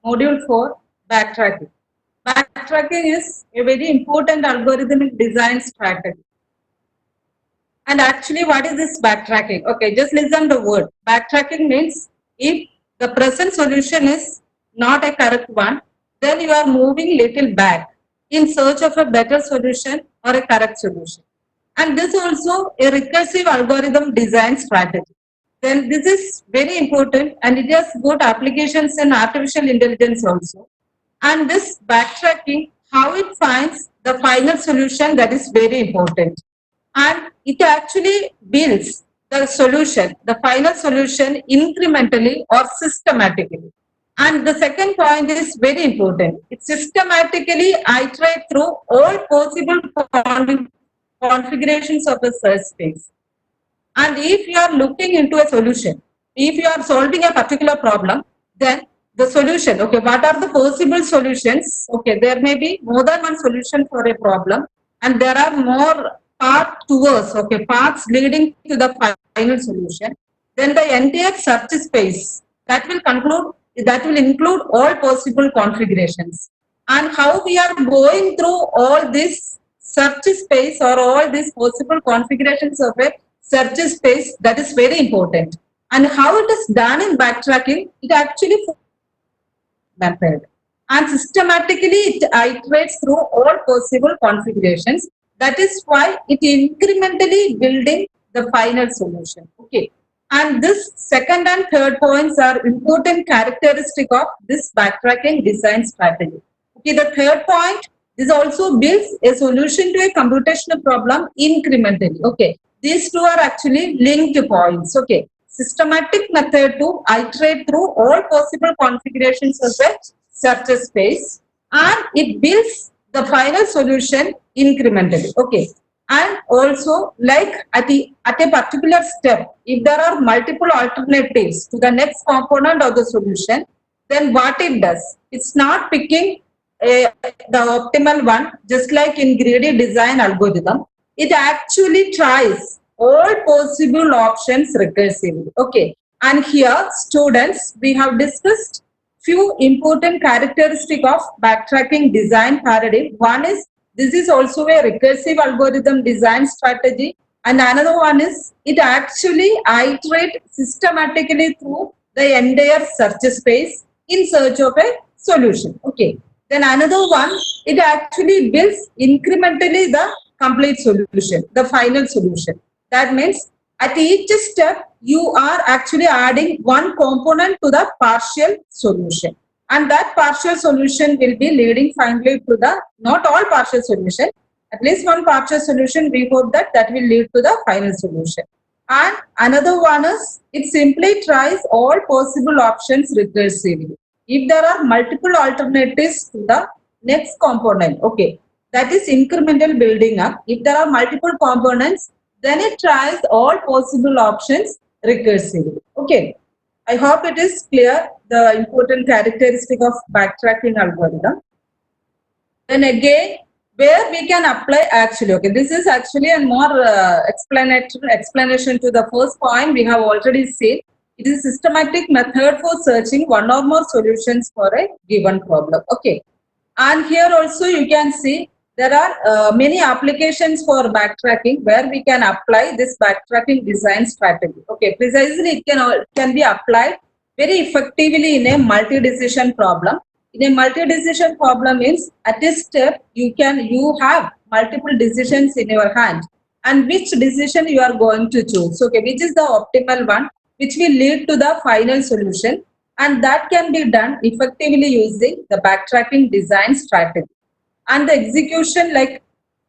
Module 4, backtracking. Backtracking is a very important algorithmic design strategy. And actually, what is this backtracking? Okay, just listen the word. Backtracking means if the present solution is not a correct one, then you are moving little back in search of a better solution or a correct solution. And this also a recursive algorithm design strategy. Then this is very important and it has good applications in artificial intelligence also. And this backtracking, how it finds the final solution, that is very important. And it actually builds the solution, the final solution incrementally or systematically. And the second point is very important. It systematically iterate through all possible configurations of a search space. And if you are looking into a solution, if you are solving a particular problem, then the solution, okay, what are the possible solutions? Okay, there may be more than one solution for a problem, and there are more paths leading to the final solution. Then the entire search space that will include all possible configurations. And how we are going through all this search space or all these possible configurations of a search space, that is very important. And how it is done in backtracking, it actually method. And systematically it iterates through all possible configurations. That is why it incrementally building the final solution. Okay. And this second and third points are important characteristic of this backtracking design strategy. Okay, the third point, this also builds a solution to a computational problem incrementally. Okay, these two are actually linked points. Okay, systematic method to iterate through all possible configurations of the search space, and it builds the final solution incrementally. Okay, and also like at a particular step, if there are multiple alternatives to the next component of the solution, then what it does, it's not picking the optimal one, just like in greedy design algorithm. It actually tries all possible options recursively. Okay, and here students, we have discussed few important characteristic of backtracking design paradigm. One is this is also a recursive algorithm design strategy, and another one is it actually iterates systematically through the entire search space in search of a solution. Okay. Then another one, it actually builds incrementally the complete solution, the final solution. That means at each step, you are actually adding one component to the partial solution. And that partial solution will be leading finally to the, not all partial solution, at least one partial solution, we hope that that will lead to the final solution. And another one is, it simply tries all possible options recursively. If there are multiple alternatives to the next component, okay, that is incremental building up. If there are multiple components, then it tries all possible options recursively. Okay, I hope it is clear the important characteristic of backtracking algorithm. Then again, where we can apply actually, okay, this is actually a more explanation to the first point we have already seen. It is a systematic method for searching one or more solutions for a given problem. Okay, and here also you can see there are many applications for backtracking where we can apply this backtracking design strategy. Okay, precisely it can be applied very effectively in a multi-decision problem. In a multi-decision problem means at this step you have multiple decisions in your hand, and which decision you are going to choose. Okay, which is the optimal one, which will lead to the final solution, and that can be done effectively using the backtracking design strategy. And the execution, like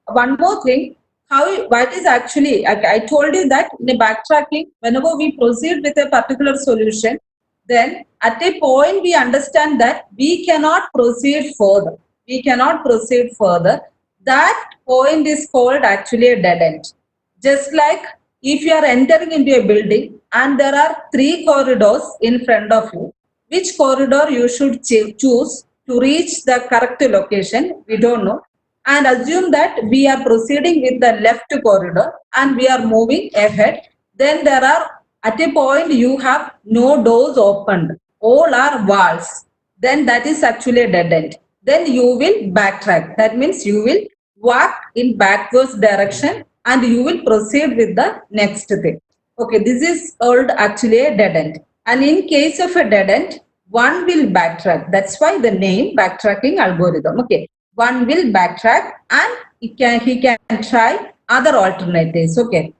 one more thing, what is actually, I told you that in a backtracking, whenever we proceed with a particular solution, then at a point we understand that we cannot proceed further. We cannot proceed further. That point is called actually a dead end. Just like if you are entering into a building and there are 3 corridors in front of you, which corridor you should choose to reach the correct location, we don't know. And assume that we are proceeding with the left corridor and we are moving ahead. Then there are, at a point you have no doors opened, all are walls. then that is actually a dead end. Then you will backtrack. That means you will walk in backwards direction and you will proceed with the next thing. Okay, this is called actually a dead end. And in case of a dead end, one will backtrack. That's why the name backtracking algorithm. Okay, one will backtrack and he can try other alternatives. Okay.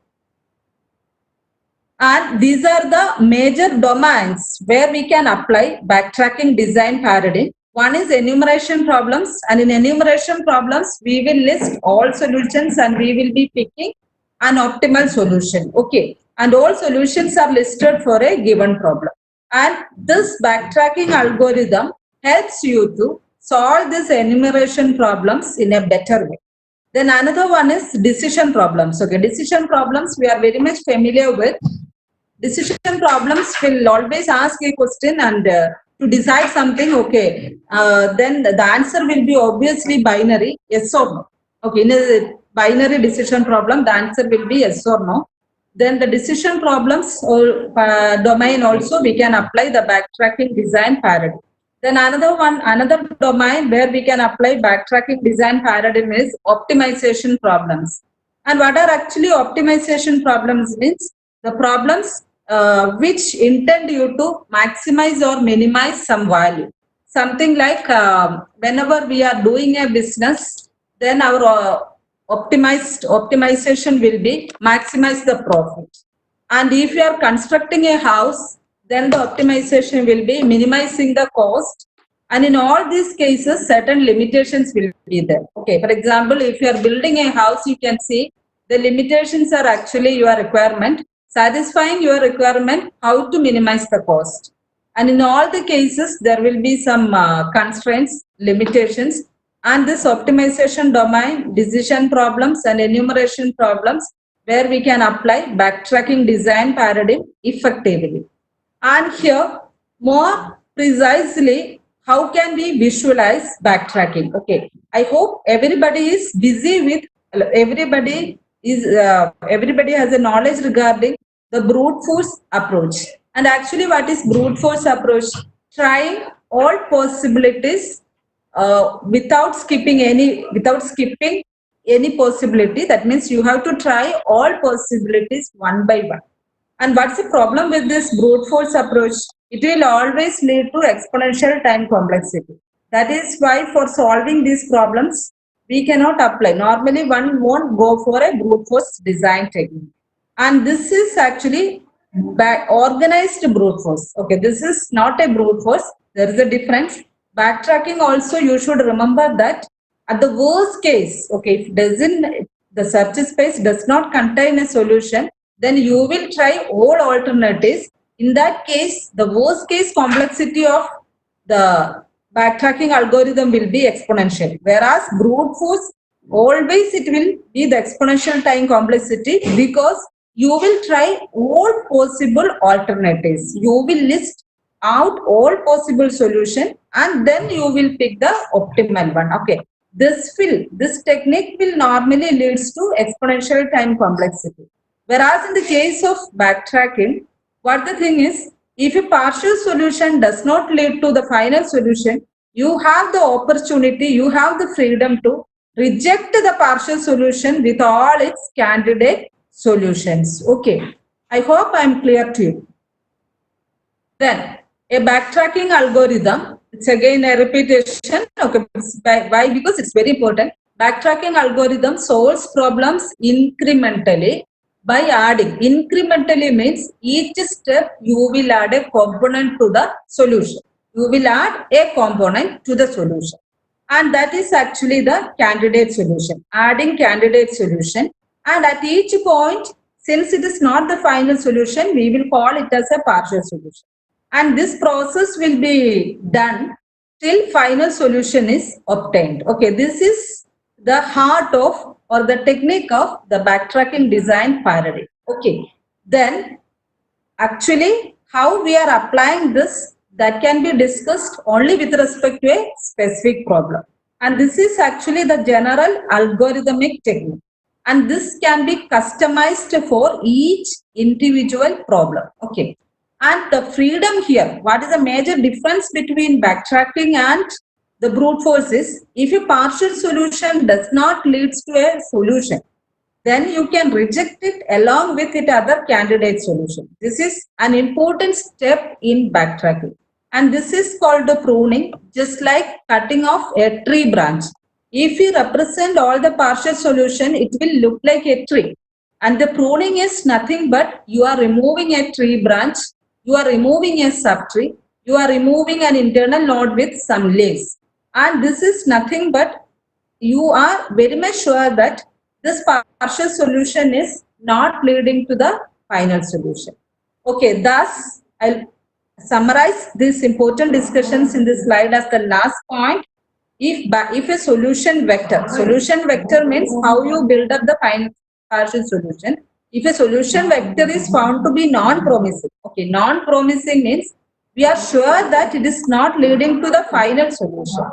And these are the major domains where we can apply backtracking design paradigm. One is enumeration problems, and in enumeration problems, we will list all solutions and we will be picking an optimal solution. Okay. And all solutions are listed for a given problem. And this backtracking algorithm helps you to solve these enumeration problems in a better way. Then another one is decision problems. Okay, decision problems we are very much familiar with. Decision problems will always ask a question and to decide something, okay, then the answer will be obviously binary, yes or no. Okay, in a binary decision problem, the answer will be yes or no. Then the decision problems or domain also we can apply the backtracking design paradigm. Then another domain where we can apply backtracking design paradigm is optimization problems. And what are actually optimization problems means? The problems which intend you to maximize or minimize some value. Something like whenever we are doing a business, then our optimization will be maximize the profit. And if you are constructing a house, then the optimization will be minimizing the cost. And in all these cases, certain limitations will be there. Okay, for example, if you are building a house, you can see the limitations are actually your requirement, satisfying your requirement, how to minimize the cost. And in all the cases, there will be some constraints, limitations, and this optimization domain, decision problems and enumeration problems, where we can apply backtracking design paradigm effectively. And here, more precisely, how can we visualize backtracking? Okay, I hope everybody is busy with, everybody has a knowledge regarding the brute force approach. And actually, what is brute force approach? Trying all possibilities without skipping any possibility. That means you have to try all possibilities one by one. And what's the problem with this brute force approach? It will always lead to exponential time complexity. That is why for solving these problems, we cannot apply. Normally, one won't go for a brute force design technique. And this is actually organized brute force. Okay, this is not a brute force. There is a difference. Backtracking also, you should remember that at the worst case, okay, if the search space does not contain a solution, then you will try all alternatives. In that case, the worst case complexity of the backtracking algorithm will be exponential. Whereas brute force, always it will be the exponential time complexity, because you will try all possible alternatives. You will list out all possible solution and then you will pick the optimal one. Okay. This technique will normally leads to exponential time complexity. Whereas in the case of backtracking, what the thing is, if a partial solution does not lead to the final solution, you have the opportunity, you have the freedom to reject the partial solution with all its candidate solutions. Okay, I hope I am clear to you. Then a backtracking algorithm, it's again a repetition. Okay, why? Because it's very important. Backtracking algorithm solves problems incrementally by adding. Incrementally means each step you will add a component to the solution. You will add a component to the solution. And that is actually the candidate solution. Adding candidate solution. And at each point, since it is not the final solution, we will call it as a partial solution. And this process will be done till final solution is obtained. Okay, this is the heart of or the technique of the backtracking design paradigm. Okay, then actually how we are applying this, that can be discussed only with respect to a specific problem. And this is actually the general algorithmic technique. And this can be customized for each individual problem. Okay. And the freedom here, what is the major difference between backtracking and the brute force is, if a partial solution does not leads to a solution, then you can reject it along with it other candidate solution. This is an important step in backtracking. And this is called the pruning, just like cutting off a tree branch. If you represent all the partial solution, it will look like a tree. And the pruning is nothing but you are removing a tree branch, you are removing a subtree, you are removing an internal node with some leaves. And this is nothing but you are very much sure that this partial solution is not leading to the final solution. Okay, thus I'll summarize these important discussions in this slide as the last point. If a solution vector means how you build up the final partial solution. If a solution vector is found to be non-promising, okay, non-promising means we are sure that it is not leading to the final solution,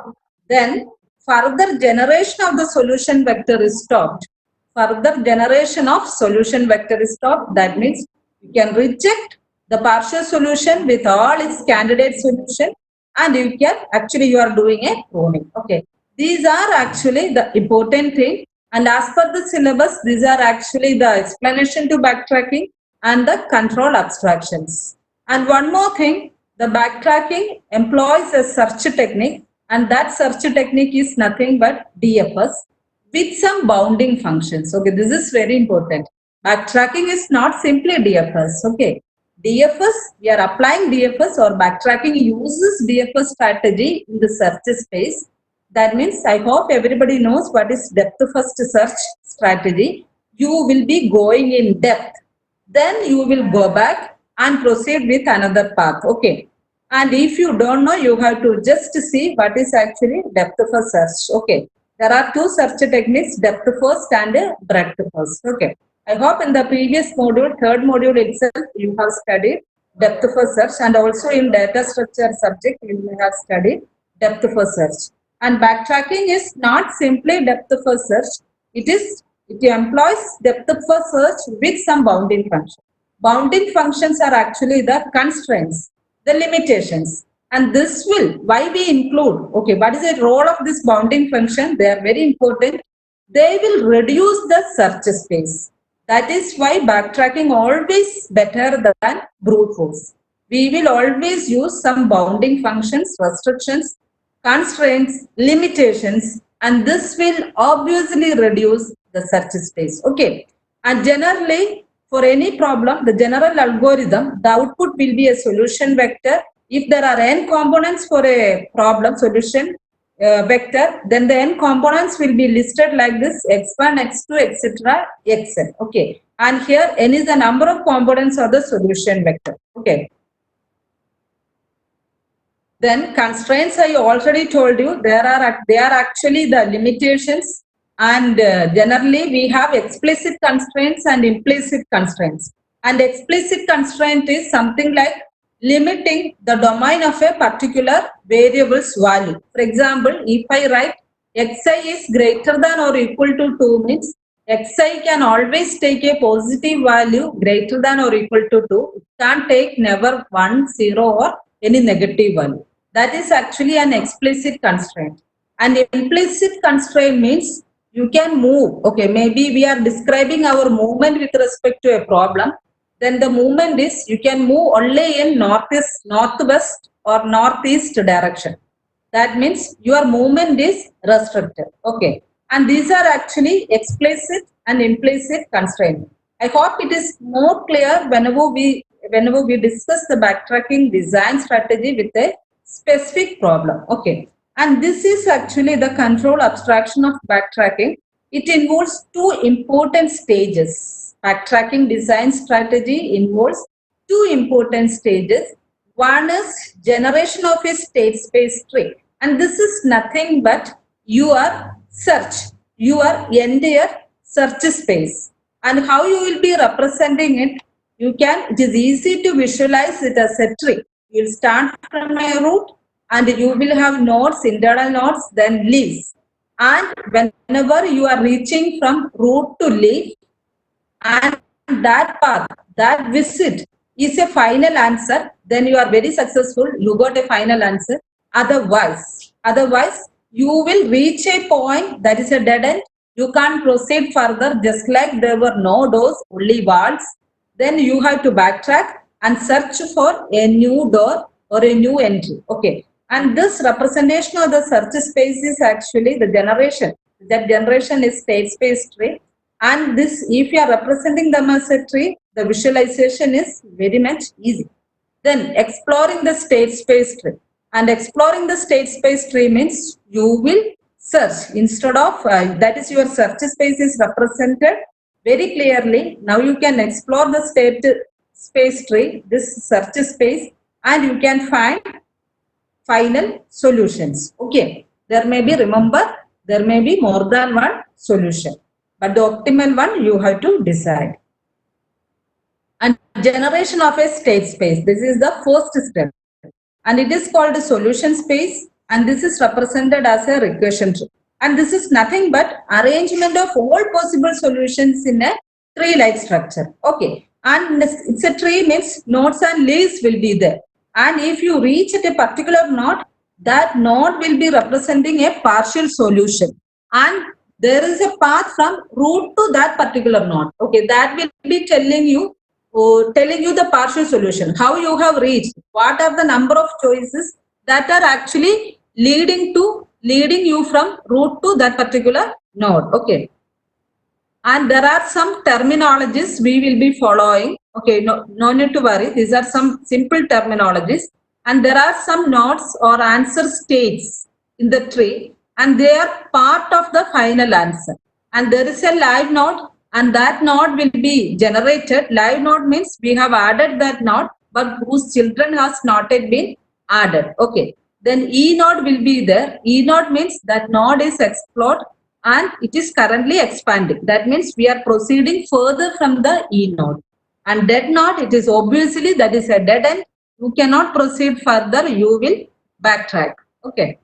then further generation of the solution vector is stopped. Further generation of solution vector is stopped. That means you can reject the partial solution with all its candidate solution, and you can actually you are doing a pruning. Okay, these are actually the important thing, and as per the syllabus, these are actually the explanation to backtracking and the control abstractions. And one more thing, the backtracking employs a search technique, and that search technique is nothing but DFS with some bounding functions. Okay, this is very important. Backtracking is not simply DFS. Okay, DFS, we are applying DFS, or backtracking uses DFS strategy in the search space. That means I hope everybody knows what is depth first search strategy. You will be going in depth, then you will go back and proceed with another path. Okay, and if you don't know, you have to just see what is actually depth first search. Okay, there are two search techniques, depth first and breadth first. Okay, I hope in the previous module, third module itself, you have studied depth first search, and also in data structure subject, you have studied depth first search. And backtracking is not simply depth first search, it employs depth first search with some bounding function. Bounding functions are actually the constraints, the limitations. And this will, why we include, okay, what is the role of this bounding function? They are very important. They will reduce the search space. That is why backtracking always better than brute force. We will always use some bounding functions, restrictions, constraints, limitations, and this will obviously reduce the search space. Okay. And generally, for any problem, the general algorithm, the output will be a solution vector. If there are n components for a problem solution vector, then the n components will be listed like this: x1, x2, etc., xn. Okay, and here n is the number of components of the solution vector. Okay. Then constraints, I already told you, they are actually the limitations, and generally we have explicit constraints and implicit constraints. And explicit constraint is something like limiting the domain of a particular variable's value. For example, if I write xi is greater than or equal to 2 means xi can always take a positive value greater than or equal to 2. It can't take never 1, 0 or any negative value. That is actually an explicit constraint. And implicit constraint means you can move. Okay, maybe we are describing our movement with respect to a problem. Then the movement is you can move only in northwest or northeast direction. That means your movement is restricted. Okay, and these are actually explicit and implicit constraint. I hope it is more clear whenever we discuss the backtracking design strategy with a specific problem. Okay, and this is actually the control abstraction of backtracking. It involves two important stages. Backtracking design strategy involves two important stages. One is generation of a state space tree, and this is nothing but your search, your entire search space. And how you will be representing it, it is easy to visualize it as a tree. You will start from a root and you will have nodes, internal nodes, then leaves. And whenever you are reaching from root to leaf, and that path, that visit is a final answer, then you are very successful. You got a final answer. Otherwise, you will reach a point that is a dead end. You can't proceed further, just like there were no doors, only walls. Then you have to backtrack and search for a new door or a new entry. Okay. And this representation of the search space is actually the generation. That generation is state space tree. And this, if you are representing them as a tree, the visualization is very much easy. Then exploring the state space tree. And exploring the state space tree means you will search instead of, that is your search space is represented very clearly. Now you can explore the state space tree, this search space, and you can find final solutions. Okay. There may be, remember, there may be more than one solution, but the optimal one you have to decide. And generation of a state space, this is the first step, and it is called a solution space, and this is represented as a recursion tree. And this is nothing but arrangement of all possible solutions in a tree-like structure. Okay, and it's a tree means nodes and leaves will be there, and if you reach at a particular node, that node will be representing a partial solution, and there is a path from root to that particular node. Okay, that will be telling you the partial solution, how you have reached, what are the number of choices that are actually leading you from root to that particular node. Okay, and there are some terminologies we will be following. Okay, no need to worry, these are some simple terminologies, and there are some nodes or answer states in the tree, and they are part of the final answer. And there is a live node, and that node will be generated. Live node means we have added that node, but whose children has not yet been added. Okay, then E node will be there. E node means that node is explored and it is currently expanding. That means we are proceeding further from the E node. And dead node, it is obviously that is a dead end. You cannot proceed further, you will backtrack. Okay.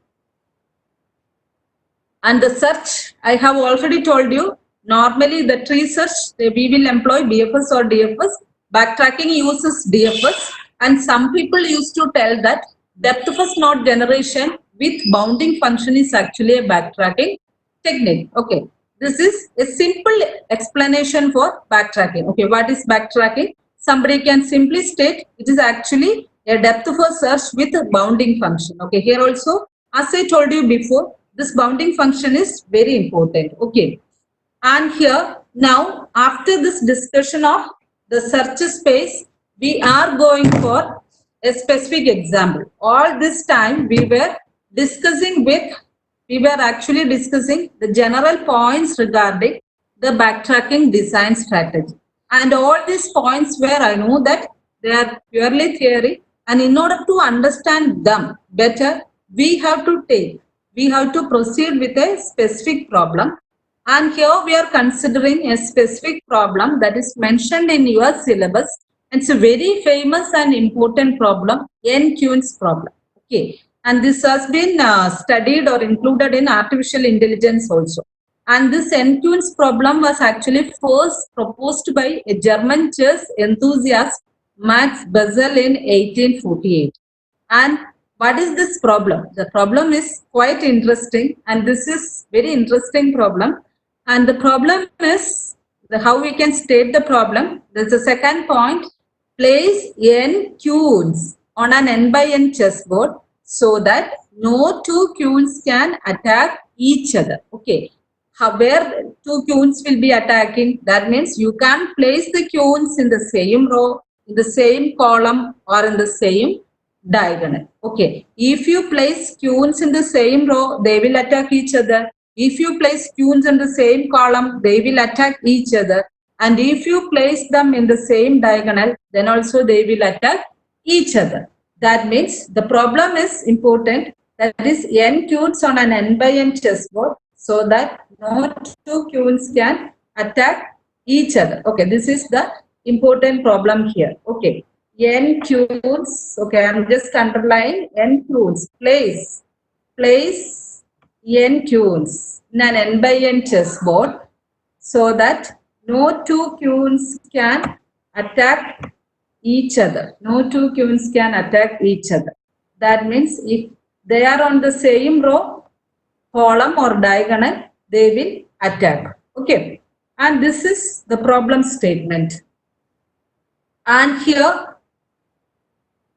And the search, I have already told you, normally the tree search, we will employ BFS or DFS. Backtracking uses DFS, and some people used to tell that depth first node generation with bounding function is actually a backtracking technique. Okay, this is a simple explanation for backtracking. Okay, what is backtracking? Somebody can simply state it is actually a depth first search with a bounding function. Okay, here also, as I told you before, this bounding function is very important. Okay, and here now after this discussion of the search space, we are going for a specific example. All this time we were actually discussing the general points regarding the backtracking design strategy. And all these points where I know that they are purely theory, and in order to understand them better, we have to proceed with a specific problem. And here we are considering a specific problem that is mentioned in your syllabus. It's a very famous and important problem, N-Queen's problem. Okay, and this has been studied or included in artificial intelligence also. And this N-Queen's problem was actually first proposed by a German chess enthusiast, Max Bessel, in 1848. And what is this problem? The problem is quite interesting, and this is very interesting problem. And the problem is how we can state the problem. There's a second point. Place n queens on an n by n chessboard so that no two queens can attack each other. Okay, where two queens will be attacking, that means you can place the queens in the same row, in the same column, or in the same diagonal. Okay, if you place queens in the same row, they will attack each other. If you place queens in the same column, they will attack each other. And if you place them in the same diagonal, then also they will attack each other. That means the problem is important. That is n queens on an n by n chessboard so that no two queens can attack each other. Okay, this is the important problem here. Okay, n queens. Okay, I'm just underlining n queens. Place n queens in an n by n chessboard so that no two queens can attack each other. No two queues can attack each other. That means if they are on the same row, column or diagonal, they will attack. Okay. And this is the problem statement. And here,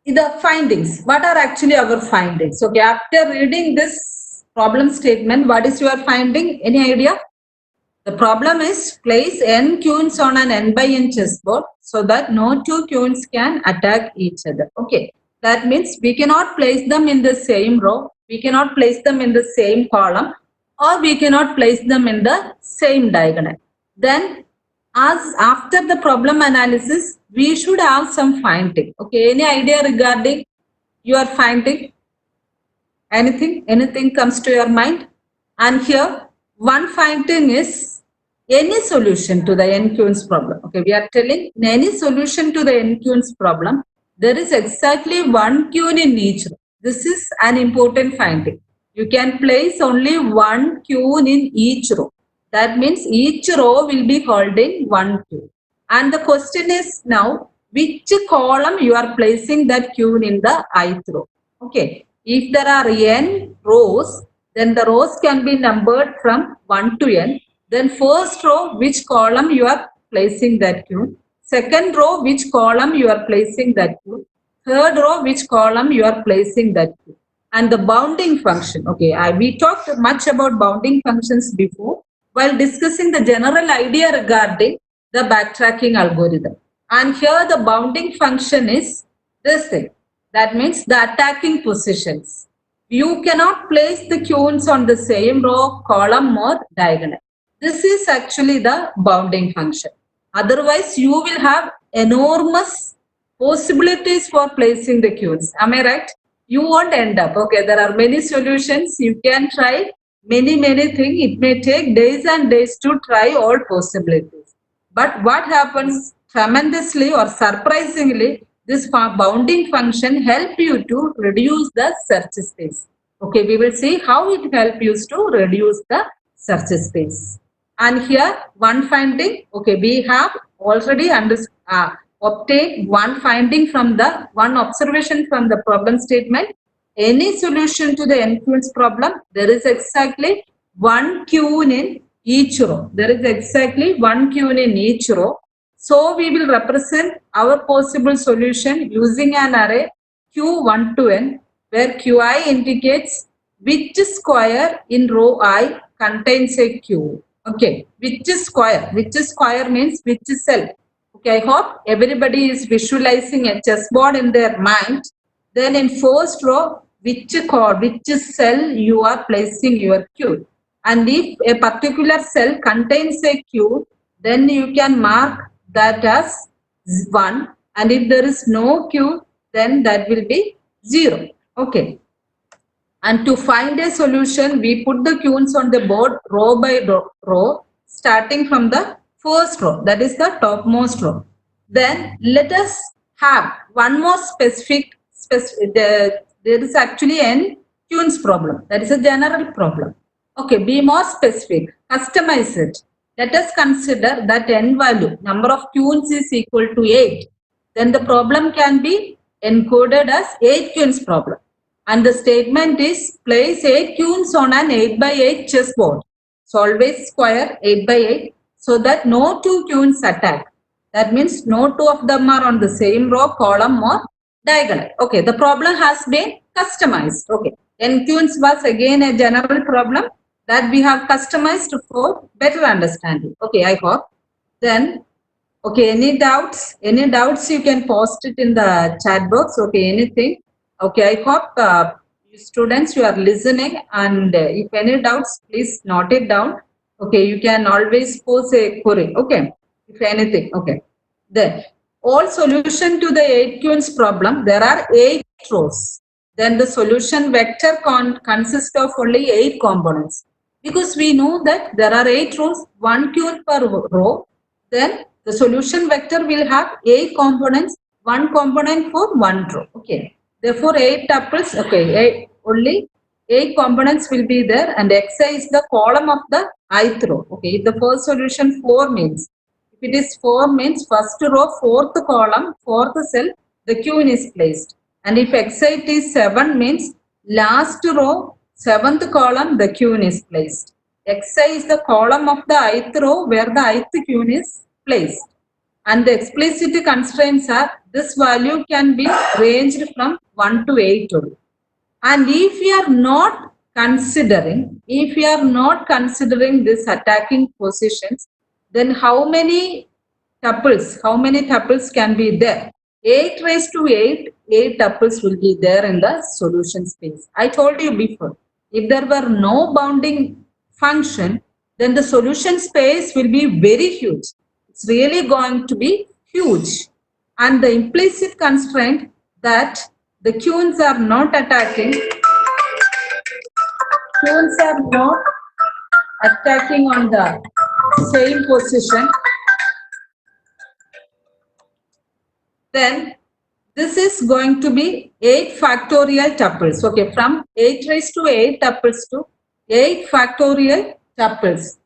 the findings. What are actually our findings? Okay, after reading this problem statement, what is your finding? Any idea? The problem is place n queens on an n by n chessboard so that no two queens can attack each other. Okay, that means we cannot place them in the same row, we cannot place them in the same column, or we cannot place them in the same diagonal. Then, as after the problem analysis, we should have some finding. Okay, any idea regarding your finding? Anything comes to your mind? And here, one finding is any solution to the n-queens problem. Okay, we are telling in any solution to the n-queens problem, there is exactly one queen in each row. This is an important finding. You can place only one queen in each row. That means each row will be holding one queen. And the question is now, which column you are placing that queen in the ith row? Okay, if there are n rows, then the rows can be numbered from 1 to n. Then first row, which column you are placing that queen. Second row, which column you are placing that queen. Third row, which column you are placing that queen. And the bounding function. Okay, we talked much about bounding functions before while discussing the general idea regarding the backtracking algorithm. And here the bounding function is this thing. That means the attacking positions. You cannot place the queens on the same row, column or diagonal. This is actually the bounding function. Otherwise, you will have enormous possibilities for placing the queens. Am I right? You won't end up. Okay, there are many solutions. You can try many things. It may take days and days to try all possibilities. But what happens tremendously or surprisingly, this bounding function help you to reduce the search space. Okay, we will see how it helps you to reduce the search space. And here one finding, okay, we have already obtained one finding from the one observation from the problem statement. Any solution to the n-queens problem, there is exactly one queen in each row. There is exactly one queen in each row. So we will represent our possible solution using an array q1 to n, where qi indicates which square in row I contains a q. Okay, which square means which cell. Okay, I hope everybody is visualizing a chessboard in their mind. Then in first row, which cell you are placing your q. And if a particular cell contains a q, then you can mark that as 1. And if there is no q, then that will be 0. Okay. And to find a solution, we put the queens on the board row by row, starting from the first row, that is the topmost row. Then let us have one more specific there is actually an queens problem. That is a general problem. Okay, be more specific, customize it. Let us consider that n value, number of queens is equal to 8. Then the problem can be encoded as 8 queens problem. And the statement is place 8 queens on an 8 by 8 chessboard. Solve a square 8 by 8 so that no two queens attack. That means no two of them are on the same row, column or diagonal. Okay, the problem has been customized. Okay, n queens was again a general problem that we have customized for better understanding. Okay, I hope. Then, okay, any doubts? Any doubts you can post it in the chat box. Okay, anything? Okay, I hope students you are listening, and if any doubts, please note it down. Okay, you can always pose a query. Okay, if anything. Okay, then all solution to the 8 queens problem, there are 8 rows. Then the solution vector consists of only 8 components. Because we know that there are 8 rows, 1 queen per row, then the solution vector will have 8 components, 1 component for 1 row. Okay. Therefore, 8 tuples, okay, only 8 components will be there, and xi is the column of the ith row. Okay, if the first solution 4 means, it is 4 means first row, 4th column, 4th cell, the queen is placed. And if xi is 7 means last row, 7th column, the queen is placed. Xi is the column of the ith row where the ith queen is placed. And the explicit constraints are this value can be ranged from 1 to 8 only. And if you are not considering this attacking positions, then how many tuples can be there? 8 raised to 8 tuples will be there in the solution space. I told you before, if there were no bounding function, then the solution space will be very huge. It's really going to be huge. And the implicit constraint that the queens are not attacking on the same position, then this is going to be 8 factorial tuples. Okay, from 8 raised to 8 tuples to 8 factorial tuples.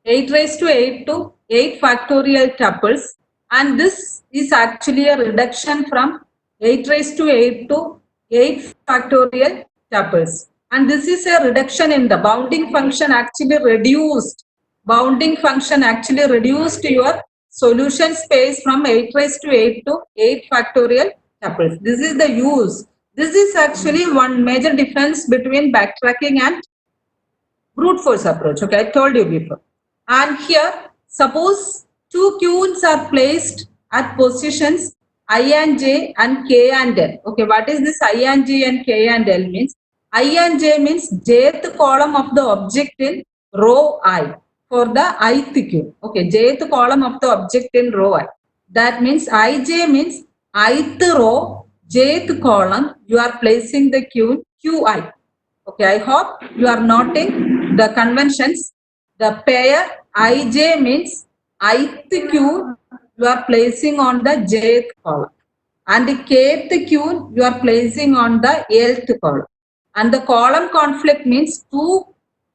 8 raised to 8 to 8 factorial tuples, and this is actually a reduction from 8 raised to 8 to 8 factorial tuples. And this is a reduction in the bounding function actually reduced. Bounding function actually reduced your solution space from 8 raised to 8 to 8 factorial tuples. This is the use. This is actually one major difference between backtracking and brute force approach. Okay, I told you before. And here, suppose two queens are placed at positions I and j and k and l. Okay, what is this I and j and k and l means? I and j means jth column of the object in row I for the ith queen. Okay, jth column of the object in row I. That means ij means ith row, jth column, you are placing the queen qi. Okay, I hope you are noting the conventions. The pair ij means ith queen you are placing on the jth column, and the kth queen you are placing on the lth column. And the column conflict means two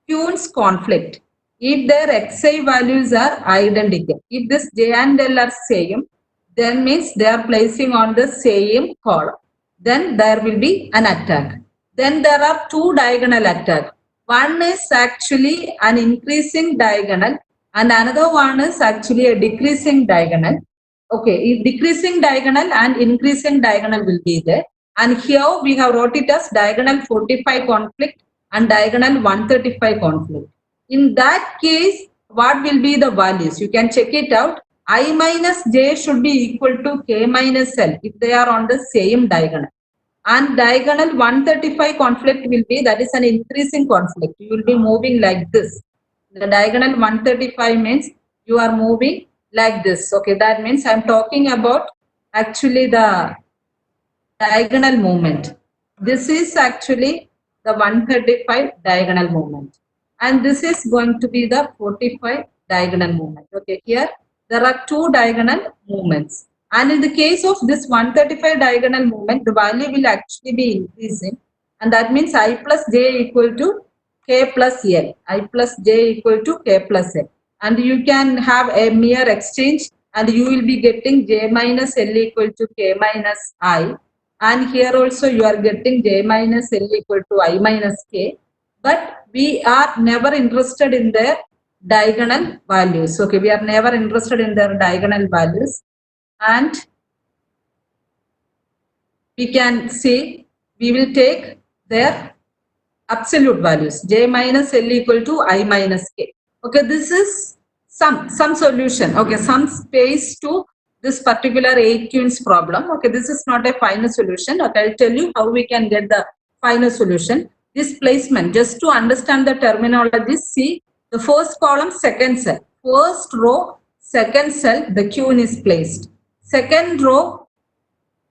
queens conflict if their xi values are identical. If this j and l are same, then means they are placing on the same column. Then there will be an attack. Then there are two diagonal attacks. One is actually an increasing diagonal and another one is actually a decreasing diagonal. Okay, if decreasing diagonal and increasing diagonal will be there. And here we have wrote it as diagonal 45 conflict and diagonal 135 conflict. In that case, what will be the values? You can check it out. I minus j should be equal to k minus l if they are on the same diagonal. And diagonal 135 conflict will be, that is an increasing conflict. You will be moving like this. The diagonal 135 means you are moving like this. Okay, that means I am talking about actually the diagonal movement. This is actually the 135 diagonal movement. And this is going to be the 45 diagonal movement. Okay, here there are two diagonal movements. And in the case of this 135 diagonal movement, the value will actually be increasing. And that means I plus j equal to k plus l. I plus j equal to k plus l. And you can have a mere exchange and you will be getting j minus l equal to k minus I. And here also you are getting j minus l equal to I minus k. But we are never interested in their diagonal values. Okay, we are never interested in their diagonal values. And we can see we will take their absolute values, j minus l equal to I minus k. Okay, this is some solution. Okay, some space to this particular 8 queens problem. Okay, this is not a final solution. Okay, I'll tell you how we can get the final solution. This placement, just to understand the terminology, see the first column, second cell. First row, second cell, the queen is placed. Second row,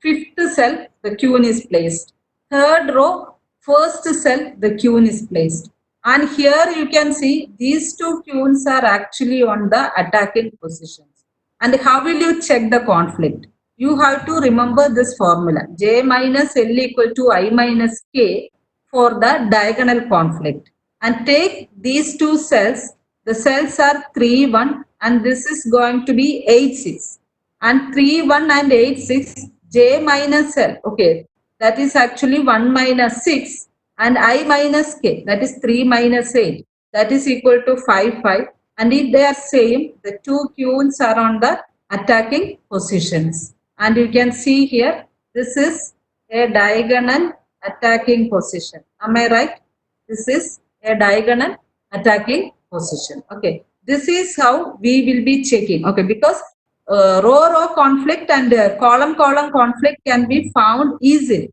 fifth cell, the queen is placed. Third row, first cell, the queen is placed. And here you can see these two queens are actually on the attacking positions. And how will you check the conflict? You have to remember this formula, j minus l equal to I minus k for the diagonal conflict. And take these two cells, the cells are 3, 1 and this is going to be 8, 6. And 3, 1 and 8, 6, j minus L. Okay, that is actually 1 minus 6 and I minus k, that is 3 minus 8. That is equal to 5, 5. And if they are same, the two queues are on the attacking positions. And you can see here, this is a diagonal attacking position. Am I right? This is a diagonal attacking position. Okay, this is how we will be checking. Okay, because row conflict and column conflict can be found easily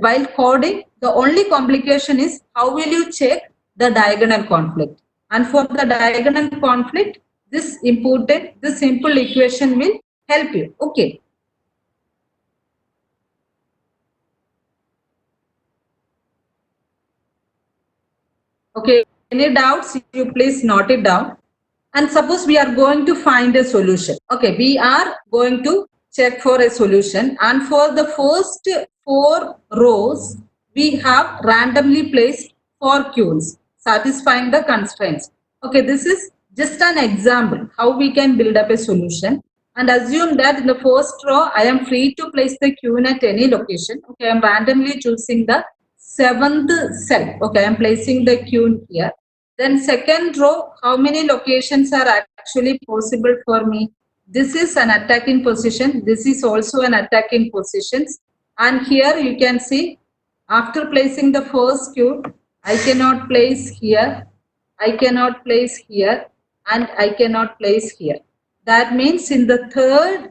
while coding. The only complication is how will you check the diagonal conflict. And for the diagonal conflict, this simple equation will help you. Okay. Okay, any doubts, you please note it down. And suppose we are going to find a solution. Okay, we are going to check for a solution. And for the first 4 rows, we have randomly placed 4 queues, satisfying the constraints. Okay, this is just an example how we can build up a solution. And assume that in the first row, I am free to place the queue at any location. Okay, I am randomly choosing the 7th cell. Okay, I am placing the queue here. Then second row, how many locations are actually possible for me? This is an attacking position. This is also an attacking position. And here you can see, after placing the first queue, I cannot place here, I cannot place here, and I cannot place here. That means in the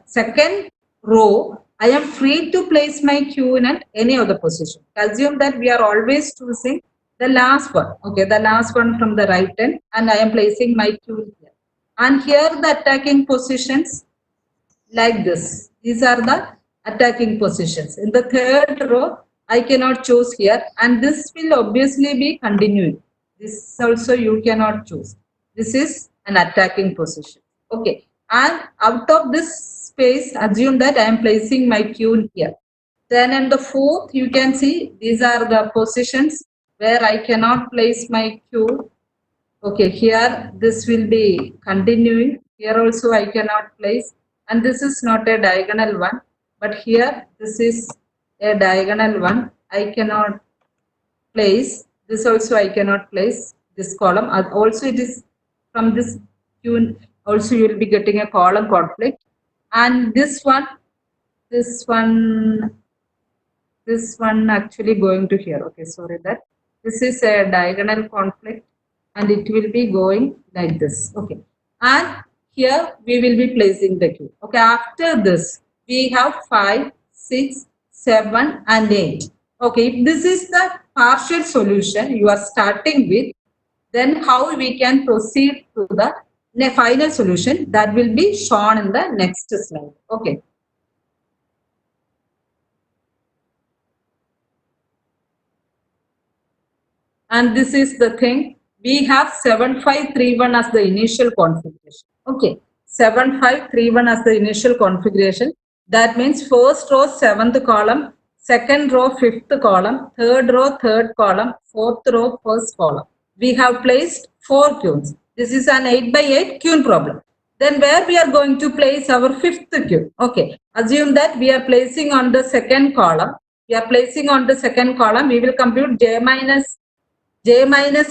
second row, I am free to place my queue in at any other position. Assume that we are always choosing the last one. Okay, the last one from the right end, and I am placing my queue here. And here the attacking positions like this. These are the attacking positions. In the third row, I cannot choose here, and this will obviously be continuing. This also you cannot choose. This is an attacking position. Okay, and out of this space, assume that I am placing my queue here. Then in the fourth, you can see these are the positions where I cannot place my queue. Okay, here this will be continuing. Here also I cannot place, and this is not a diagonal one, but here this is a diagonal one. I cannot place. This also I cannot place this column. Also it is from this queue. Also you will be getting a column conflict, and this one actually going to here. Okay, sorry that this is a diagonal conflict and it will be going like this. Okay, and here we will be placing the queue. Okay, after this we have 5, 6, 7 and 8. Okay, if this is the partial solution you are starting with, then how we can proceed to the final solution, that will be shown in the next slide. Okay. And this is the thing, we have 7531 as the initial configuration. Okay, 7531 as the initial configuration. That means first row 7th column, second row 5th column, third row 3rd column, fourth row 1st column. We have placed 4 queues. This is an 8 by 8 queue problem. Then where we are going to place our 5th queue? Okay, assume that we are placing on the second column. We are placing on the second column. We will compute j minus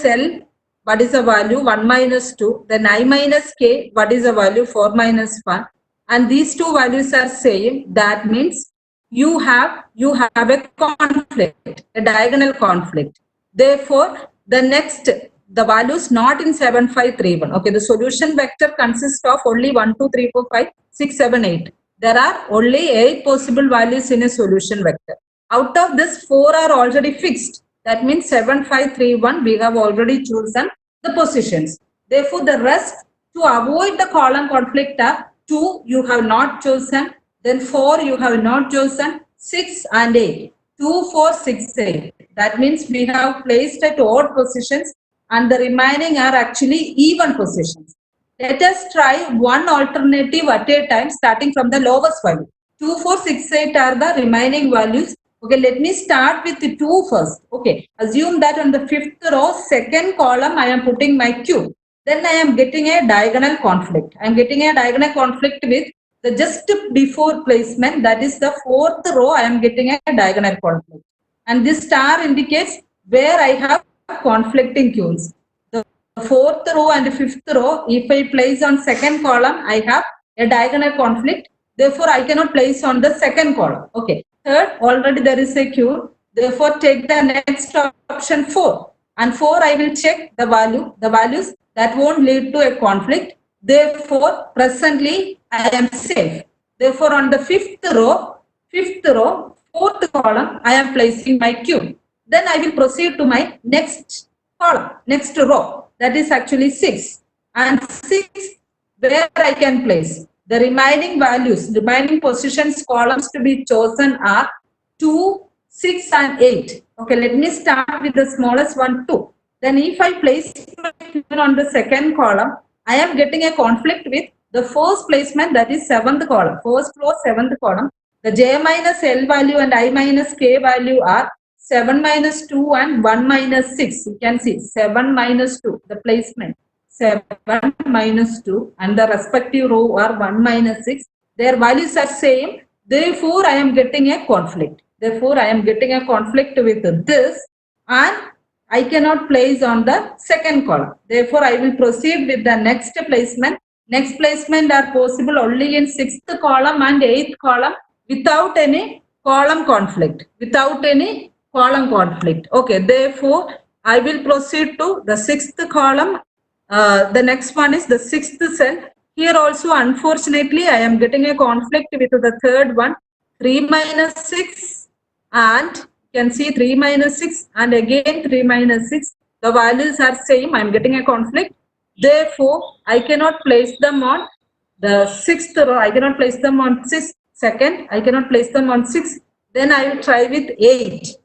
L, what is the value? 1 minus 2. Then I minus k, what is the value? 4 minus 1. And these two values are same. That means you have a conflict, a diagonal conflict. Therefore, the values not in 7531. Okay, the solution vector consists of only 1, 2, 3, 4, 5, 6, 7, 8. There are only 8 possible values in a solution vector. Out of this, 4 are already fixed. That means 7531, we have already chosen the positions. Therefore, the rest, to avoid the column conflict, are 2 you have not chosen, then 4 you have not chosen, 6 and 8. 2, 4, 6, 8. That means we have placed at odd positions and the remaining are actually even positions. Let us try one alternative at a time starting from the lowest value. 2, 4, 6, 8 are the remaining values. Okay, let me start with the 2 first. Okay, assume that on the 5th row, second column, I am putting my queue. then I am getting a diagonal conflict. I am getting a diagonal conflict with the just before placement, that is the fourth row, I am getting a diagonal conflict. And this star indicates where I have conflicting queues. The fourth row and fifth row, if I place on second column, I have a diagonal conflict. Therefore, I cannot place on the second column. Okay. Third, already there is a queue. Therefore, take the next option 4. And 4, I will check the values that won't lead to a conflict. Therefore, presently, I am safe. Therefore, on the fifth row, fourth column, I am placing my cube. Then I will proceed to my next column, next row. That is actually 6. And 6, where I can place. The remaining values, remaining positions, columns to be chosen are 2, 6 and 8. Okay, let me start with the smallest one, 2. Then if I place on the second column, I am getting a conflict with the first placement, that is 7th column. First row, 7th column. The j minus l value and I minus k value are 7 minus 2 and 1 minus 6. You can see 7 minus 2, the placement. 7 minus 2 and the respective row are 1 minus 6. Their values are same. Therefore, I am getting a conflict. Therefore, I am getting a conflict with this and I cannot place on the second column. Therefore, I will proceed with the next placement. Next placement are possible only in 6th column and 8th column without any column conflict. Without any column conflict. Okay, therefore, I will proceed to the 6th column. The next one is the 6th cell. Here also, unfortunately, I am getting a conflict with the third one. 3 minus 6 and you can see 3 minus 6 and again 3 minus 6. The values are same. I am getting a conflict. Therefore, I cannot place them on the 6th row. I cannot place them on 6th. Second, I cannot place them on 6th. Then I will try with 8.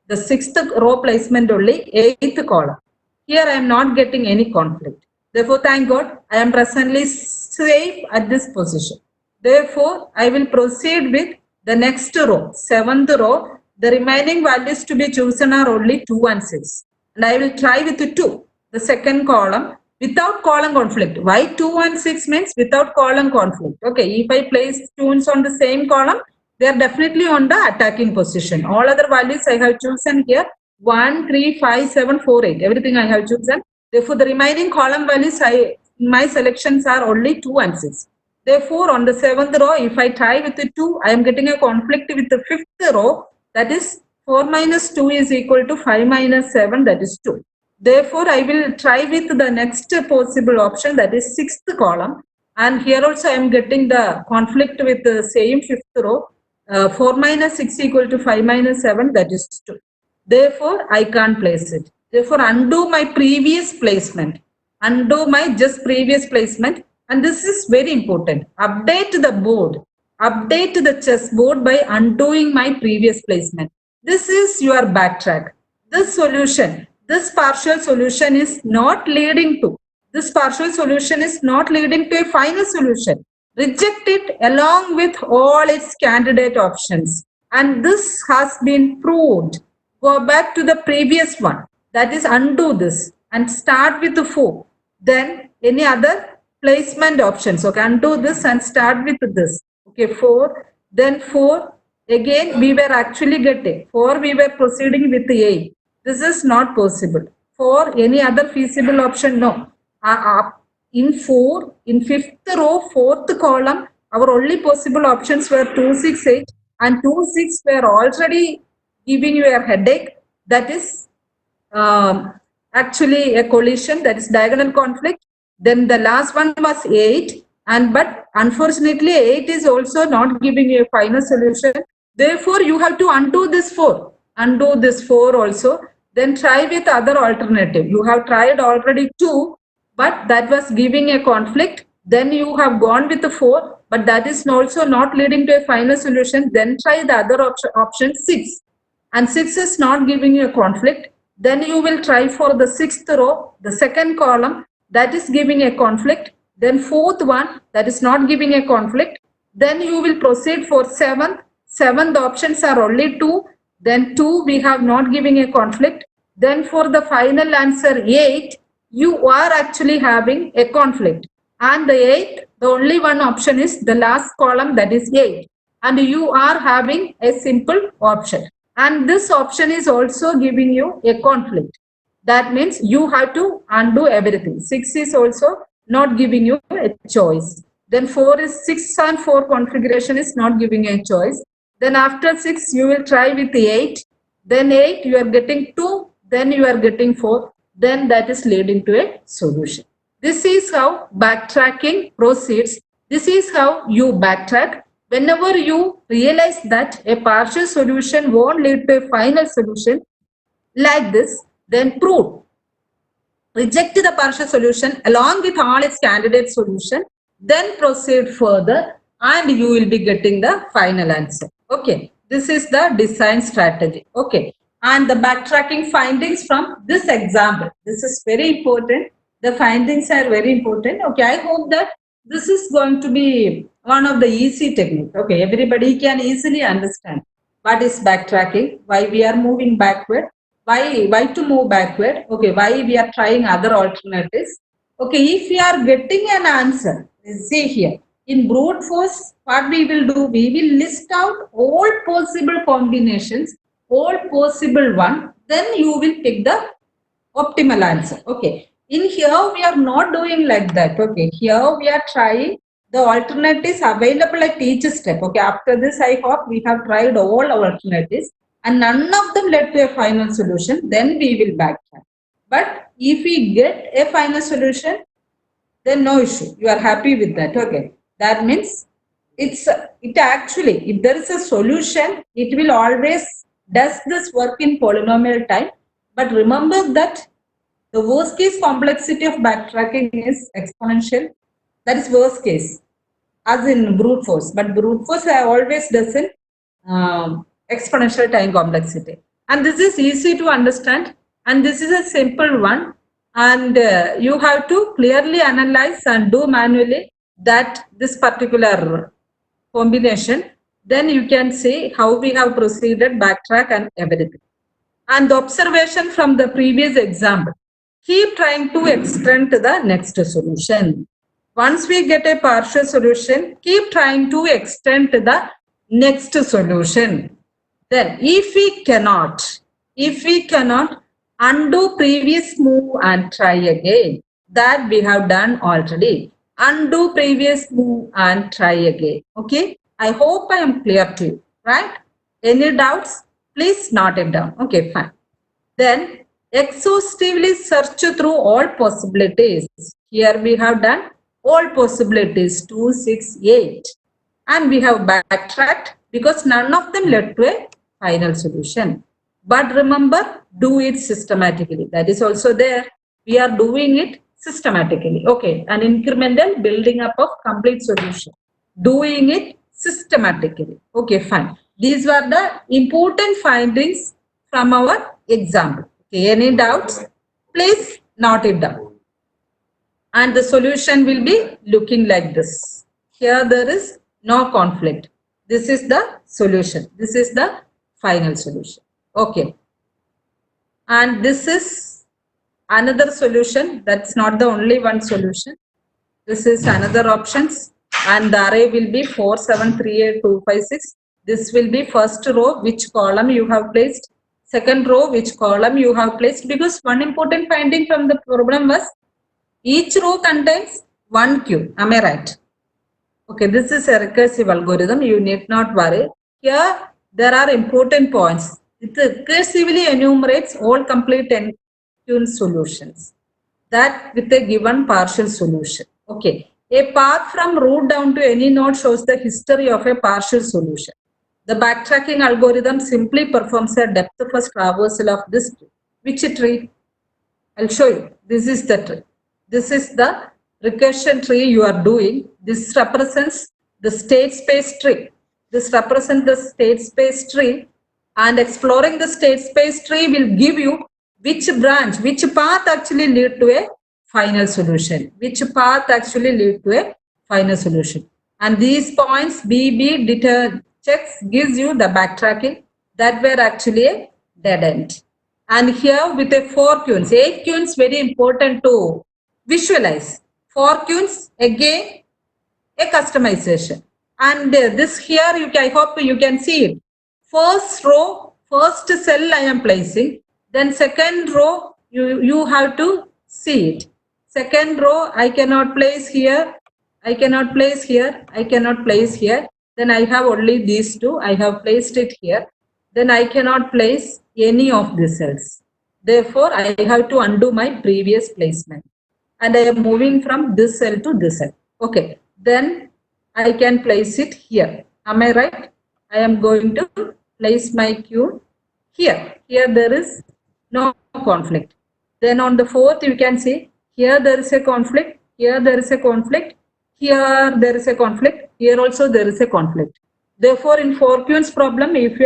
The 6th row placement only, 8th column. Here I am not getting any conflict. Therefore, thank God, I am presently safe at this position. Therefore, I will proceed with the next row, 7th row. The remaining values to be chosen are only 2 and 6. And I will try with 2, the second column, without column conflict. Why 2 and 6 means without column conflict. Okay, if I place 2's on the same column, they are definitely on the attacking position. All other values I have chosen here, 1, 3, 5, 7, 4, 8. Everything I have chosen. Therefore, the remaining column values, my selections are only 2 and 6. Therefore, on the 7th row, if I try with the 2, I am getting a conflict with the 5th row. That is 4 minus 2 is equal to 5 minus 7, that is 2. Therefore, I will try with the next possible option, that is 6th column. And here also I am getting the conflict with the same 5th row. 4 minus 6 equal to 5 minus 7, that is 2. Therefore, I can't place it. Therefore, undo my previous placement. Undo my just previous placement. And this is very important. Update the board. Update the chessboard by undoing my previous placement. This is your backtrack. This solution, this partial solution is not leading to. This partial solution is not leading to a final solution. Reject it along with all its candidate options. And this has been proved. Go back to the previous one. That is, undo this and start with the 4. Then any other placement options. Okay, undo this and start with this. Okay, 4. Then 4. Again, we were actually getting 4. We were proceeding with 8. This is not possible. For any other feasible option, no. In 4, in 5th row, 4th column, our only possible options were 2, 6, 8. And 2, 6 were already giving you a headache. That is actually a collision, that is diagonal conflict. Then the last one was 8, but unfortunately 8 is also not giving you a final solution. Therefore, you have to undo this 4. Undo this 4 also. Then try with other alternative. You have tried already 2, but that was giving a conflict. Then you have gone with the 4, but that is also not leading to a final solution. Then try the other option 6. And 6 is not giving you a conflict. Then you will try for the 6th row, the second column, that is giving a conflict. Then 4th one, that is not giving a conflict. Then you will proceed for 7th. 7th options are only 2. Then 2 we have not giving a conflict. Then for the final answer 8, you are actually having a conflict. And the 8, the only one option is the last column, that is 8. And you are having a simple option. And this option is also giving you a conflict. That means you have to undo everything. 6 is also not giving you a choice. Then 4 is 6 and 4 configuration is not giving you a choice. Then after 6, you will try with the 8. Then 8, you are getting 2. Then you are getting 4. Then that is leading to a solution. This is how backtracking proceeds. This is how you backtrack. Whenever you realize that a partial solution won't lead to a final solution like this, then prove. Reject the partial solution along with all its candidate solution, then proceed further and you will be getting the final answer. Okay, this is the design strategy. Okay, and the backtracking findings from this example. This is very important. The findings are very important. Okay, I hope that this is going to be one of the easy techniques. Okay, everybody can easily understand what is backtracking, why we are moving backward, why to move backward, okay, why we are trying other alternatives. Okay, if we are getting an answer, see here, in brute force, what we will do, we will list out all possible combinations, all possible one, then you will pick the optimal answer. Okay, in here we are not doing like that. Okay, here we are trying the alternatives available at each step. Okay, after this I hope we have tried all our alternatives and none of them led to a final solution, then we will backtrack. But if we get a final solution, then no issue, you are happy with that. Okay, that means it actually, if there is a solution, it will always does this work in polynomial time. But remember that the worst case complexity of backtracking is exponential. That is worst case, as in brute force. But brute force always does in exponential time complexity. And this is easy to understand. And this is a simple one. And you have to clearly analyze and do manually that this particular combination. Then you can see how we have proceeded, backtrack and everything. And the observation from the previous example, keep trying to extend to the next solution. Once we get a partial solution, keep trying to extend to the next solution. Then if we cannot, undo previous move and try again. That we have done already. Undo previous move and try again. Okay, I hope I am clear to you, right? Any doubts? Please note it down. Okay, fine. Then exhaustively search through all possibilities. Here we have done all possibilities 2, 6, 8. And we have backtracked because none of them led to a final solution. But remember, do it systematically. That is also there. We are doing it systematically. Okay, an incremental building up of complete solution. Doing it systematically. Okay, fine. These were the important findings from our example. Okay, any doubts? Please note it down. And the solution will be looking like this. Here there is no conflict. This is the solution. This is the final solution. Okay. And this is another solution. That's not the only one solution. This is another options. And the array will be 4, 7, 3, 8, 2, 5, 6. This will be first row, which column you have placed. Second row, which column you have placed. Because one important finding from the problem was each row contains one queue. Am I right? Okay, this is a recursive algorithm. You need not worry. Here, there are important points. It recursively enumerates all complete n-queue solutions. That with a given partial solution. Okay. A path from root down to any node shows the history of a partial solution. The backtracking algorithm simply performs a depth first traversal of this tree. Which tree? I'll show you. This is the tree. This is the recursion tree you are doing. This represents the state space tree. This represents the state space tree, and exploring the state space tree will give you which branch, which path actually lead to a final solution. Which path actually lead to a final solution. And these points BB deter checks gives you the backtracking that were actually a dead end. And here with a 4 queues, 8 queues very important to visualize. 4 queues again a customization. And this here I hope you can see it. First row, first cell I am placing. Then second row you have to see it. Second row I cannot place here. I cannot place here. I cannot place here. Then I have only these two. I have placed it here. Then I cannot place any of these cells. Therefore, I have to undo my previous placement. And I am moving from this cell to this cell. Okay. Then I can place it here. Am I right? I am going to place my queue here. Here there is no conflict. Then on the fourth, you can see here there is a conflict. Here there is a conflict. Here there is a conflict. Here also there is a conflict. Therefore, in 4 queues problem, if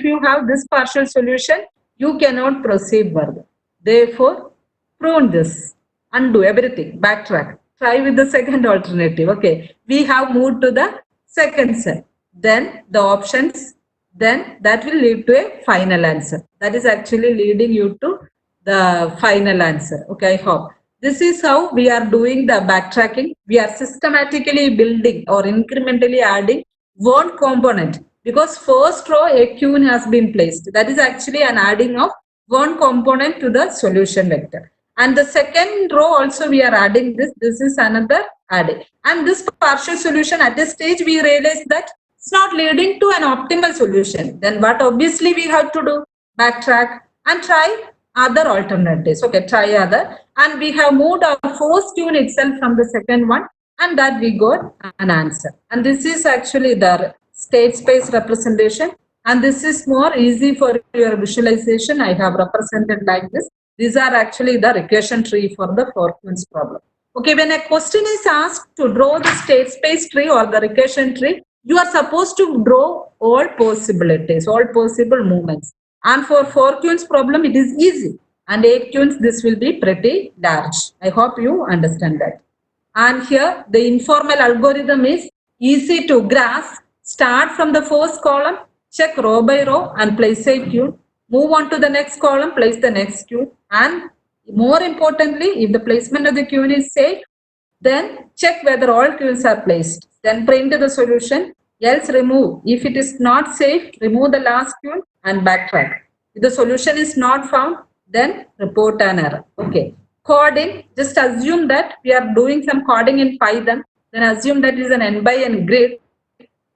you have this partial solution, you cannot proceed further. Therefore, prune this, undo everything, backtrack. Try with the second alternative. Okay, we have moved to the second cell. Then the options, then that will lead to a final answer. That is actually leading you to the final answer. Okay, I hope. This is how we are doing the backtracking. We are systematically building or incrementally adding one component, because first row a queue has been placed. That is actually an adding of one component to the solution vector. And the second row also we are adding this. This is another adding. And this partial solution at this stage we realize that it's not leading to an optimal solution. Then what obviously we have to do? Backtrack and try other alternatives. Okay, try other. And we have moved our first queue itself from the second one, and that we got an answer. And this is actually the state space representation. And this is more easy for your visualization. I have represented like this. These are actually the regression tree for the 4 queues problem. Okay, when a question is asked to draw the state space tree or the regression tree, you are supposed to draw all possibilities, all possible movements. And for 4 queues problem, it is easy. And 8 queues, this will be pretty large. I hope you understand that. And here, the informal algorithm is easy to grasp. Start from the first column, check row by row and place a queue. Move on to the next column, place the next queue. And more importantly, if the placement of the queue is safe, then check whether all queues are placed. Then print the solution, else remove. If it is not safe, remove the last queue and backtrack. If the solution is not found, then report an error. Okay. Coding, just assume that we are doing some coding in Python. Then assume that it is an n by n grid.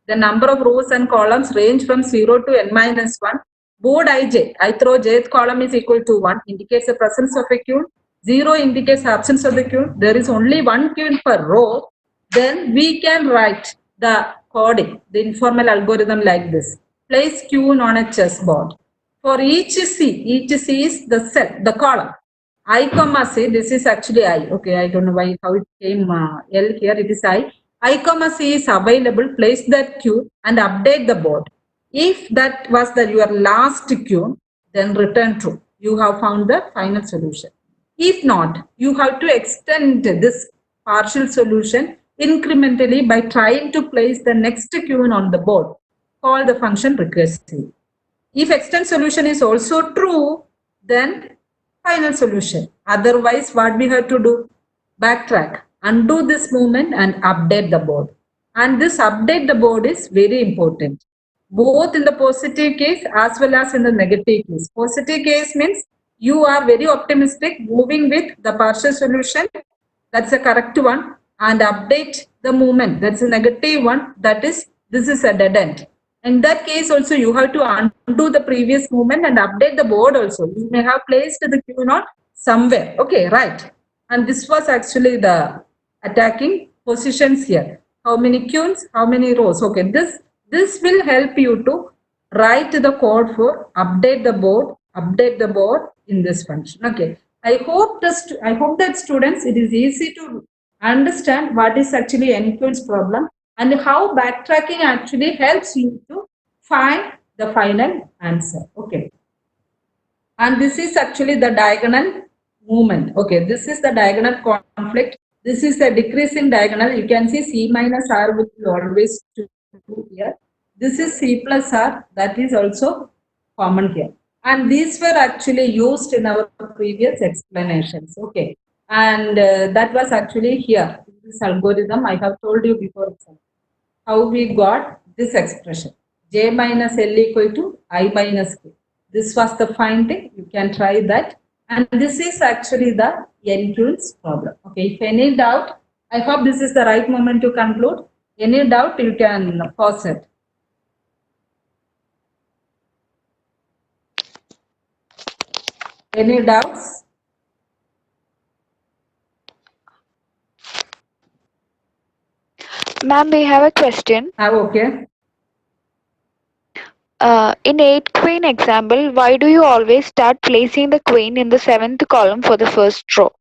The number of rows and columns range from 0 to n minus 1. Board ij, ith row jth column is equal to 1, indicates the presence of a queue. 0 indicates absence of the queue. There is only one queue per row. Then we can write the coding, the informal algorithm like this. Place queue on a chessboard. For each C is the cell, the column. I comma C, this is actually I. Okay, I don't know why how it came L here. It is I. I comma C is available. Place that queue and update the board. If that was your last queue, then return true. You have found the final solution. If not, you have to extend this partial solution incrementally by trying to place the next queue on the board. Call the function recursive. If extend solution is also true, then final solution. Otherwise, what we have to do? Backtrack, undo this movement and update the board. And this update the board is very important, both in the positive case as well as in the negative case. Positive case means you are very optimistic, moving with the partial solution, that's a correct one, and update the movement, that's a negative one, that is, this is a dead end. In that case also, you have to undo the previous movement and update the board also. You may have placed the queue not somewhere. Okay, right. And this was actually the attacking positions here. How many queues, how many rows? Okay, this will help you to write the code for update the board in this function. Okay, I hope that students, it is easy to understand what is actually n-queues problem and how backtracking actually helps you to find the final answer. Okay, and this is actually the diagonal movement. Okay, this is the diagonal conflict. This is a decreasing diagonal. You can see C minus R will always do here. This is C plus R, that is also common here. And these were actually used in our previous explanations. Okay. And that was actually here. This algorithm I have told you before itself. How we got this expression. J minus L equal to I minus K. This was the finding. You can try that. And this is actually the N-Queen's problem. Okay. If any doubt, I hope this is the right moment to conclude. Any doubt, you can pause it. Any doubts? Ma'am, we have a question. Okay. In 8 queen example, why do you always start placing the queen in the 7th column for the first row?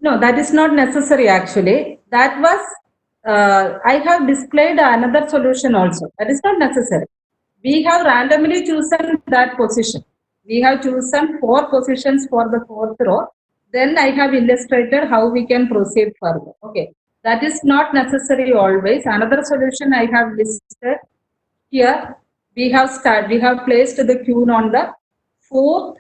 No, that is not necessary actually. That was, I have displayed another solution also. That is not necessary. We have randomly chosen that position. We have chosen 4 positions for the fourth row. Then I have illustrated how we can proceed further. Okay. That is not necessary always. Another solution I have listed here. We have placed the queen on the fourth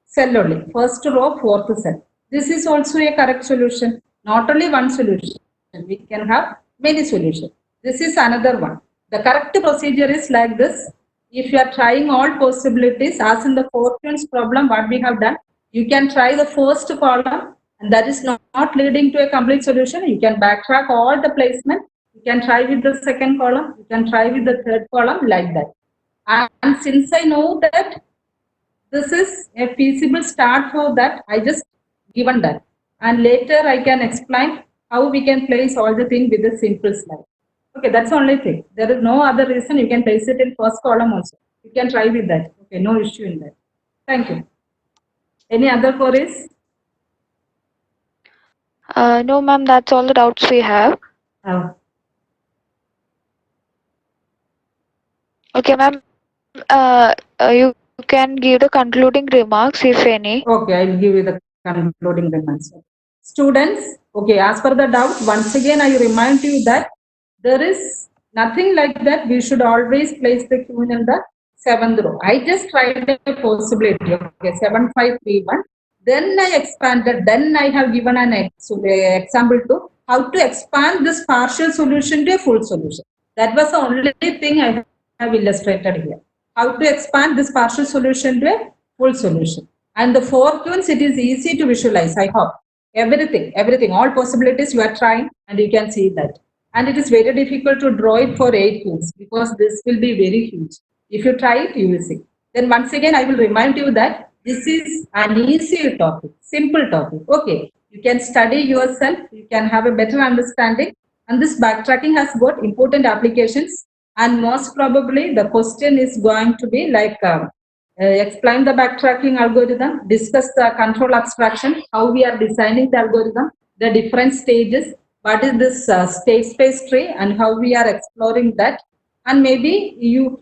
cell only, first row, fourth cell. This is also a correct solution, not only one solution. We can have many solutions. This is another one. The correct procedure is like this. If you are trying all possibilities, as in the fortunes problem, what we have done, you can try the first column and that is not leading to a complete solution. You can backtrack all the placement. You can try with the second column. You can try with the third column like that. And since I know that this is a feasible start for that, I just given that. And later I can explain how we can place all the thing with a simple slide. Okay, that's the only thing. There is no other reason. You can place it in first column also. You can try with that. Okay, no issue in that. Thank you. Any other queries? No, ma'am, that's all the doubts we have. Uh, Okay, ma'am, you can give the concluding remarks if any. Okay, I'll give you the concluding remarks. Students, okay, as per the doubt, once again I remind you that there is nothing like that. We should always place the queen in the seventh row. I just tried a possibility. Okay, 7531. Then I expanded. Then I have given an example to how to expand this partial solution to a full solution. That was the only thing I have illustrated here. How to expand this partial solution to a full solution. And the four queens, it is easy to visualize, I hope. Everything, all possibilities you are trying and you can see that. And it is very difficult to draw it for 8 queens because this will be very huge. If you try it, you will see. Then once again, I will remind you that this is an easy topic, simple topic. Okay, you can study yourself, you can have a better understanding. And this backtracking has got important applications. And most probably, the question is going to be like explain the backtracking algorithm, discuss the control abstraction, how we are designing the algorithm, the different stages, what is this state space tree, and how we are exploring that. And maybe you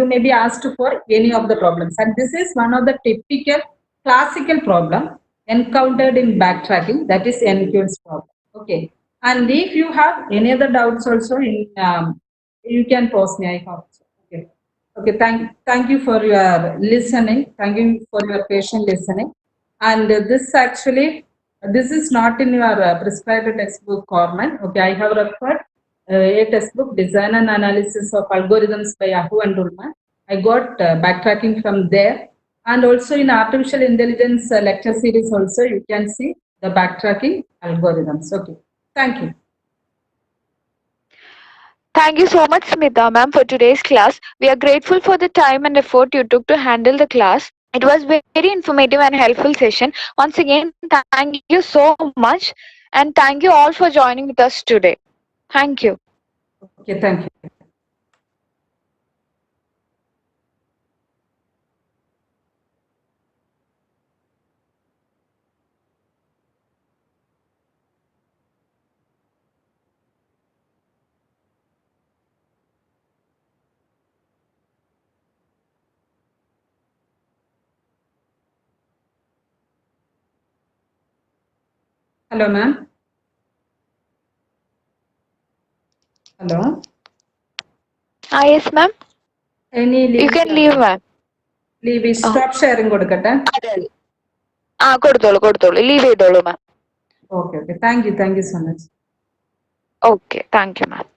may be asked for any of the problems. And this is one of the typical classical problem encountered in backtracking, that is NQ's problem. Okay. And if you have any other doubts also, you can post me. I hope so. Okay. Okay, thank you for your listening. Thank you for your patient listening. And this actually, this is not in your prescribed textbook format. Okay, I have referred a textbook, Design and Analysis of Algorithms by Yahoo and Ullman. I got backtracking from there. And also in Artificial Intelligence lecture series also, you can see the backtracking algorithms. Okay, thank you. Thank you so much, Smita ma'am, for today's class. We are grateful for the time and effort you took to handle the class. It was very informative and helpful session. Once again, thank you so much, and thank you all for joining with us today. Thank you. Okay, thank you. Hello, ma'am. Hello. Ah, yes, ma'am. Any You link? can leave, ma'am. Leave stop sharing കൊടുക്കട്ടെ. അതെ അതെ കൊടുത്തോളൂ leave ചെയ്തോളൂ ma'am. Okay thank you so much. Okay thank you ma'am.